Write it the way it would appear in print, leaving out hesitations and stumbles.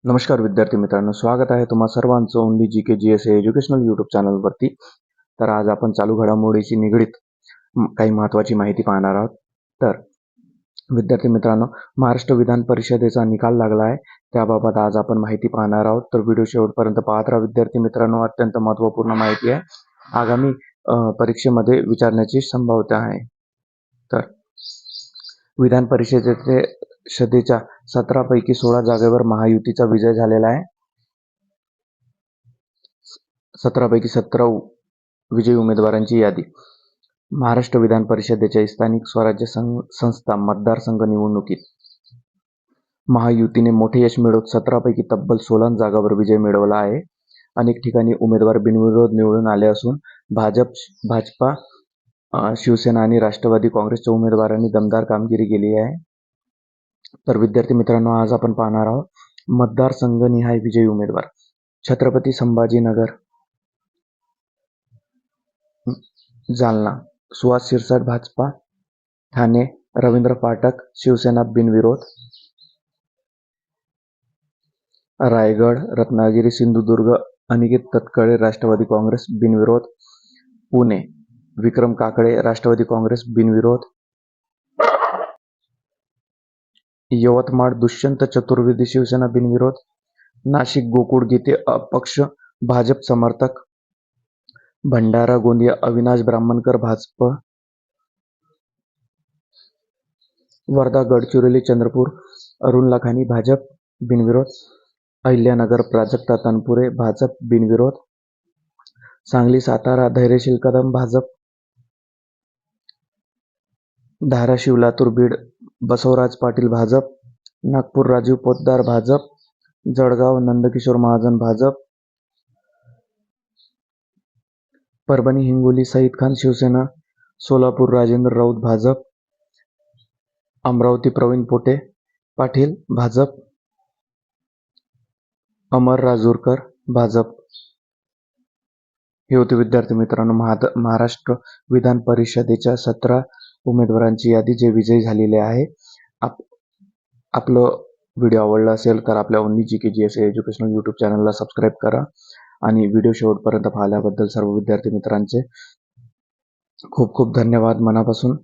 नमस्कार विद्यार्थी मित्रांनो, स्वागत आहे तुम्हा सर्वांचं ओनली जी के जी एस एज्युकेशनल यूट्यूब चॅनलवरती. तर आज आपण चालू घडामोडीशी निगडीत काही महत्त्वाची माहिती पाहणार आहोत. तर विद्यार्थी मित्रांनो, महाराष्ट्र विधान परिषदेचा निकाल लागला आहे, त्याबाबत आज आपण माहिती पाहणार आहोत. तर व्हिडिओ शेवटपर्यंत पाहत राहा विद्यार्थी मित्रांनो. अत्यंत महत्त्वपूर्ण माहिती आहे, आगामी परीक्षेमध्ये विचारण्याची संभाव्यता आहे. तर विधान परिषदेच्या 17 पैकी 16 जागेवर महायुतीचा विजय झालेला आहे. 17 पैकी 17 विजयी उमेदवारांची यादी. महाराष्ट्र विधान परिषदेच्या स्थानिक स्वराज्य संस्था मतदारसंघ निवडणुकीत महायुतीने मोठे यश मिळवत 17 पैकी तब्बल 16 जागांवर विजय मिळवला आहे. अनेक ठिकाणी उमेदवार बिनविरोध निवडून आले असून भाजपा, शिवसेना आणि राष्ट्रवादी काँग्रेसच्या उमेदवारांनी दमदार कामगिरी केली आहे. तर विद्यार्थी मित्रांनो, आज आपण पाहणार आहोत मतदारसंघनिहाय विजयी उमेदवार. छत्रपती संभाजीनगर, जालना सुहास शिरसाट भाजपा, ठाणे रवींद्र फाटक शिवसेना बिनविरोध, रायगड रत्नागिरी सिंधुदुर्ग अनिकेत तटकरे राष्ट्रवादी काँग्रेस बिनविरोध, पुणे विक्रम काकडे राष्ट्रवादी काँग्रेस बिनविरोध, यवतमाळ दुष्यंत चतुर्वेदी शिवसेना बिनविरोध, नाशिक गोकुळ गीते अपक्ष भाजप समर्थक, भंडारा गोंदिया अविनाश ब्राह्मणकर भाजप, वर्धा गडचिरोली चंद्रपूर अरुण लाखानी भाजप बिनविरोध, अहिल्यानगर प्राजक्ता तनपुरे भाजप बिनविरोध, सांगली सातारा धैर्यशील कदम भाजप, धाराशिव लातूर बीड बसवराज पाटील भाजप, नागपूर राजीव पोतदार भाजप, जळगाव नंदकिशोर महाजन भाजप, परभणी हिंगोली सईद खान शिवसेना, सोलापूर राजेंद्र राऊत भाजप, अमरावती प्रवीण पोटे पाटील भाजप, अमर राजूरकर भाजप. हे होते विद्यार्थी मित्रांनो महाराष्ट्र विधान परिषदेच्या 17 उमेदवारांची यादी जे विजयी झालेले आहे. आपलं व्हिडिओ आवडला असेल तर आपल्या ओनली जी के जी एस एज्युकेशनल यूट्यूब चॅनलला सबस्क्राईब करा आणि व्हिडिओ शेवटपर्यंत पाहिल्याबद्दल सर्व विद्यार्थी मित्रांचे खूप खूप धन्यवाद मनापासून.